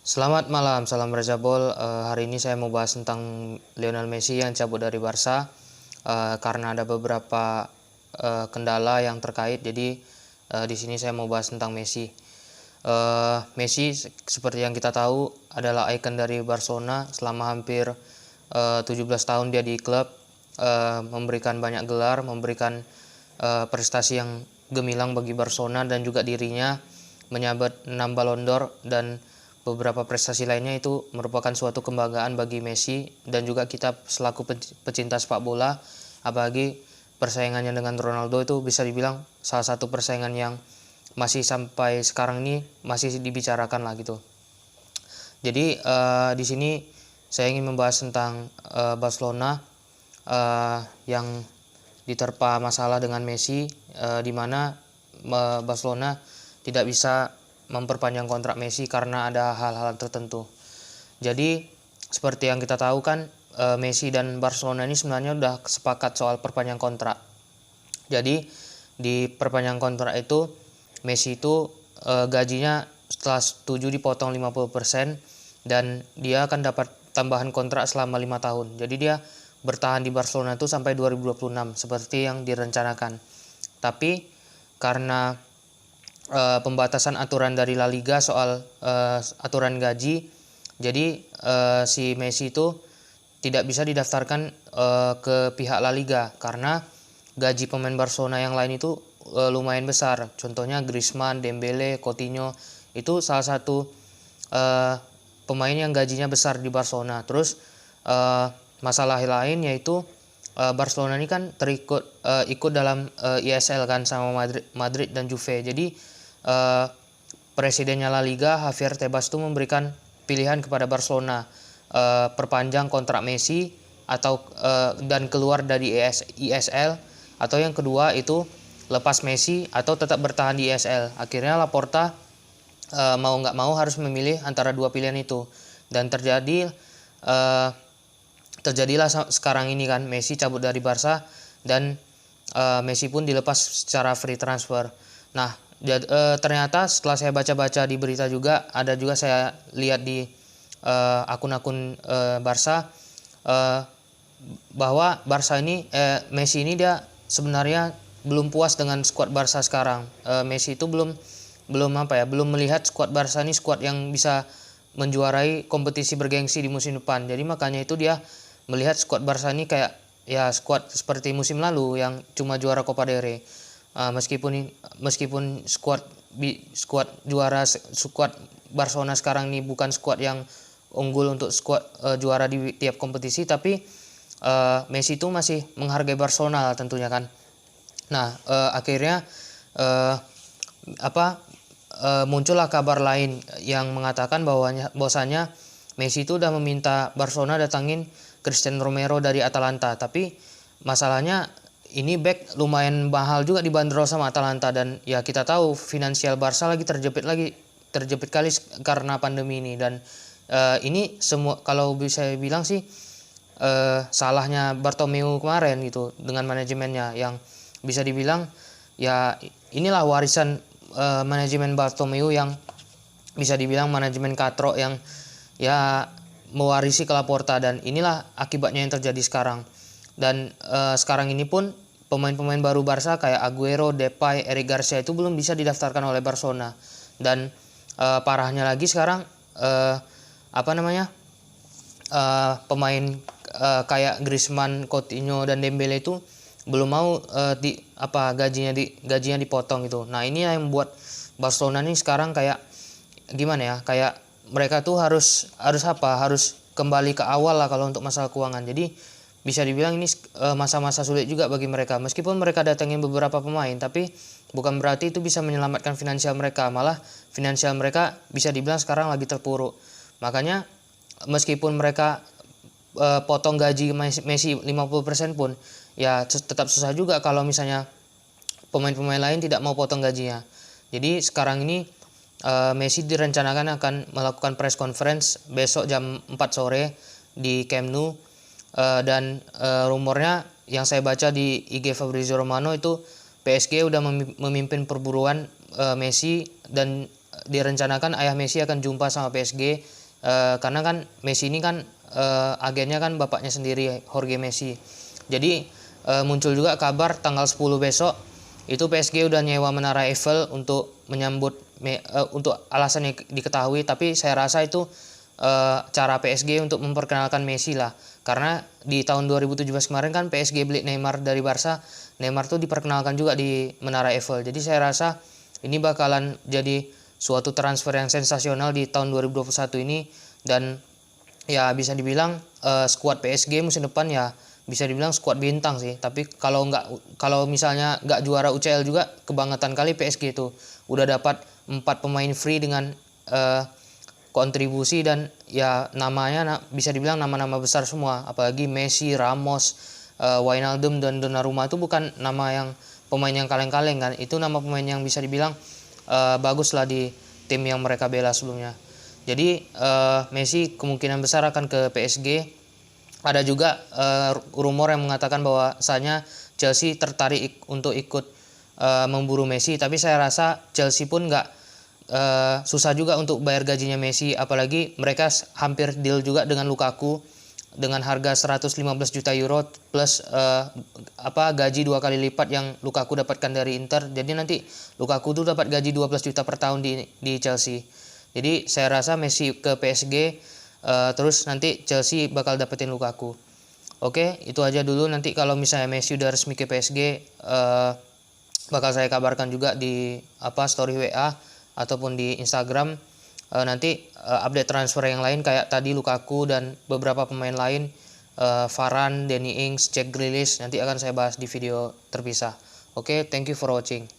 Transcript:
Selamat malam, salam Razabol. Hari ini saya mau bahas tentang Lionel Messi yang cabut dari Barca karena ada beberapa kendala yang terkait. Jadi di sini saya mau bahas tentang Messi. Messi seperti yang kita tahu adalah ikon dari Barcelona selama hampir 17 tahun dia di klub, memberikan banyak gelar, memberikan prestasi yang gemilang bagi Barcelona dan juga dirinya menyabet 6 Ballon d'Or dan beberapa prestasi lainnya. Itu merupakan suatu kebanggaan bagi Messi dan juga kita selaku pecinta sepak bola, apalagi persaingannya dengan Ronaldo itu bisa dibilang salah satu persaingan yang masih sampai sekarang ini masih dibicarakan lah gitu. Jadi di sini saya ingin membahas tentang Barcelona yang diterpa masalah dengan Messi, di mana Barcelona tidak bisa memperpanjang kontrak Messi karena ada hal-hal tertentu. Jadi seperti yang kita tahu kan, Messi dan Barcelona ini sebenarnya udah sepakat soal perpanjang kontrak. Jadi di perpanjang kontrak itu Messi itu gajinya setelah setuju dipotong 50% dan dia akan dapat tambahan kontrak selama 5 tahun. Jadi dia bertahan di Barcelona itu sampai 2026 seperti yang direncanakan. Tapi karena pembatasan aturan dari La Liga soal aturan gaji, jadi si Messi itu tidak bisa didaftarkan ke pihak La Liga karena gaji pemain Barcelona yang lain itu lumayan besar. Contohnya Griezmann, Dembele, Coutinho itu salah satu pemain yang gajinya besar di Barcelona. Terus masalah lain yaitu Barcelona ini kan ikut dalam ISL kan sama Madrid dan Juve. Jadi presidennya La Liga, Javier Tebas, itu memberikan pilihan kepada Barcelona, perpanjang kontrak Messi atau dan keluar dari ISL, atau yang kedua itu lepas Messi atau tetap bertahan di ISL. Akhirnya Laporta mau nggak mau harus memilih antara dua pilihan itu, dan terjadilah sekarang ini kan Messi cabut dari Barca dan Messi pun dilepas secara free transfer. Nah, ternyata setelah saya baca-baca di berita juga, ada juga saya lihat di akun-akun Barca, bahwa Messi ini dia sebenarnya belum puas dengan skuad Barca sekarang. Messi itu belum melihat skuad Barca ini skuad yang bisa menjuarai kompetisi bergengsi di musim depan. Jadi makanya itu dia melihat skuad Barca ini kayak ya skuad seperti musim lalu yang cuma juara Copa del Rey. Meskipun skuad Barcelona sekarang ini bukan skuad yang unggul untuk skuad juara di tiap kompetisi, tapi Messi itu masih menghargai Barcelona tentunya kan. Nah, akhirnya muncullah kabar lain yang mengatakan bahwasanya Messi itu udah meminta Barcelona datangin Cristiano Romero dari Atalanta, tapi masalahnya ini back lumayan mahal juga dibanderol sama Atalanta, dan ya kita tahu finansial Barca lagi terjepit kali karena pandemi ini. Dan ini semua kalau bisa bilang sih salahnya Bartomeu kemarin gitu dengan manajemennya, yang bisa dibilang ya inilah warisan manajemen Bartomeu yang bisa dibilang manajemen katrok yang ya mewarisi ke Laporta, dan inilah akibatnya yang terjadi sekarang. Dan sekarang ini pun pemain-pemain baru Barca kayak Aguero, Depay, Eric Garcia itu belum bisa didaftarkan oleh Barcelona. Dan parahnya lagi sekarang pemain kayak Griezmann, Coutinho dan Dembele itu belum mau gajinya dipotong gitu. Nah, ini yang membuat Barcelona ini sekarang kayak gimana ya? Kayak mereka tuh harus kembali ke awal lah kalau untuk masalah keuangan. Jadi bisa dibilang ini masa-masa sulit juga bagi mereka. Meskipun mereka datangin beberapa pemain, tapi bukan berarti itu bisa menyelamatkan finansial mereka. Malah finansial mereka bisa dibilang sekarang lagi terpuruk. Makanya meskipun mereka potong gaji Messi 50% pun, ya tetap susah juga kalau misalnya pemain-pemain lain tidak mau potong gajinya. Jadi sekarang ini Messi direncanakan akan melakukan press conference besok jam 4 sore di Camp Nou. Dan rumornya yang saya baca di IG Fabrizio Romano itu PSG udah memimpin perburuan Messi, dan direncanakan ayah Messi akan jumpa sama PSG, karena kan Messi ini kan agennya kan bapaknya sendiri, Jorge Messi. Jadi muncul juga kabar tanggal 10 besok itu PSG udah nyewa Menara Eiffel untuk menyambut untuk alasan yang diketahui, tapi saya rasa itu cara PSG untuk memperkenalkan Messi lah, karena di tahun 2017 kemarin kan PSG beli Neymar dari Barca. Neymar tuh diperkenalkan juga di Menara Eiffel. Jadi saya rasa ini bakalan jadi suatu transfer yang sensasional di tahun 2021 ini, dan ya bisa dibilang skuad PSG musim depan ya bisa dibilang skuad bintang sih. Tapi kalau misalnya nggak juara UCL juga kebangetan kali PSG itu udah dapat 4 pemain free dengan kontribusi, dan ya namanya bisa dibilang nama-nama besar semua, apalagi Messi, Ramos, Wijnaldum dan Donnarumma itu bukan nama yang pemain yang kaleng-kaleng kan, itu nama pemain yang bisa dibilang bagus lah di tim yang mereka bela sebelumnya. Jadi Messi kemungkinan besar akan ke PSG. Ada juga rumor yang mengatakan bahwasanya Chelsea tertarik untuk ikut memburu Messi, tapi saya rasa Chelsea pun nggak susah juga untuk bayar gajinya Messi, apalagi mereka hampir deal juga dengan Lukaku dengan harga 115 juta euro plus gaji 2 kali lipat yang Lukaku dapatkan dari Inter. Jadi nanti Lukaku tuh dapat gaji 12 juta per tahun di Chelsea. Jadi saya rasa Messi ke PSG, terus nanti Chelsea bakal dapetin Lukaku. Oke, itu aja dulu. Nanti kalau misalnya Messi udah resmi ke PSG, bakal saya kabarkan juga di story WA ataupun di Instagram. Nanti update transfer yang lain kayak tadi Lukaku dan beberapa pemain lain, Varane, Danny Ings, Jack Grealish, nanti akan saya bahas di video terpisah. Oke, thank you for watching.